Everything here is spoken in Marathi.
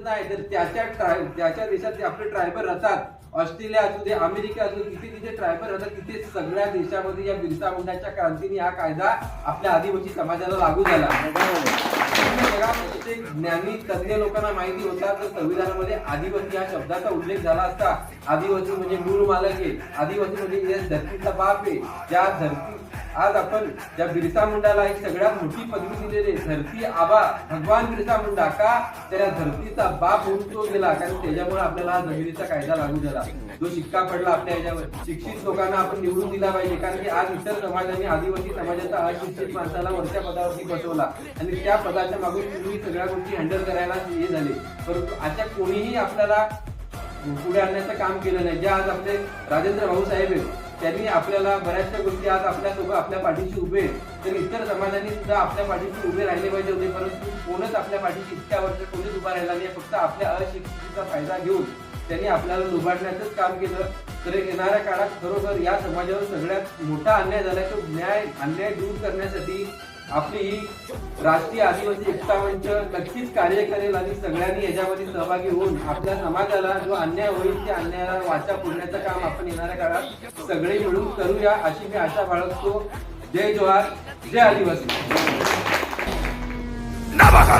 नाही, तर त्याच्या देशात आपले ट्रायबल राहतात, ऑस्ट्रेलिया असू दे, अमेरिका असू दे, तिथे ट्रायबल राहतात, तिथे सगळ्या देशामध्ये या बिरसा मुंडाच्या क्रांतीने हा कायदा आपल्या आदिवासी समाजाला लागू झाला. प्रत्येक ज्ञानी तज्ञ लोकांना माहिती होता तर संविधानामध्ये आदिवासी या शब्दाचा उल्लेख झाला असता. आदिवासी म्हणजे मूळ मालक आहे, आदिवासी म्हणजे या धरतीचा बाप आहे. ज्या धरती आज आपण ज्या बिरसा मुंडाला एक सगळ्यात मोठी पदवी दिलेली, धरती आबा भगवान बिरसा मुंडा, का त्या धरतीचा बाप होऊन तो गेला, कारण त्याच्यामुळे आपल्याला हा जमिनीचा कायदा लागू झाला. जो शिक्का पडला आपल्या याच्यावर, शिक्षित लोकांना आपण निवडून दिला पाहिजे, कारण की आज इतर समाजाने आदिवासी समाजाचा अशिक्षित माणसाला वरच्या पदावरती बसवला आणि त्या पदाच्या मागून तुम्ही सगळ्या गोष्टी हँडल करायला हे झाले. परंतु अशा कोणीही आपल्याला पुढे आणण्याचं काम केलं नाही. जे आज आपले राजेंद्र भाऊ साहेब आहेत, त्यांनी आपल्याला बऱ्याचशा गोष्टी आज आपल्यासोबत आपल्या पाठीशी उभे, तर इतर समाजाने सुद्धा आपल्या पाठीशी उभे राहिले पाहिजे होते, परंतु कोणच आपल्या पाठीशी इतक्या वर्ष कोणीच उभा राहिला नाही. फक्त आपल्या अशिक्षितचा फायदा घेऊन त्यांनी आपल्याला लुबाडण्याचंच काम केलं. तर येणाऱ्या काळात खरोखर या समाजावर सगळ्यात मोठा अन्याय झाला. तो अन्याय दूर करण्यासाठी आपली ही राष्ट्रीय आदिवासी एकता मंच नक्कीच कार्य करेल आणि सगळ्यांनी याच्यामध्ये सहभागी होऊन आपल्या समाजाला जो अन्याय होईल त्या अन्यायाला वाचा फोडण्याचं काम आपण येणाऱ्या काळात सगळे मिळून करूया, अशी मी आशा बाळगतो. जय जोहार, जय आदिवासी. Navaja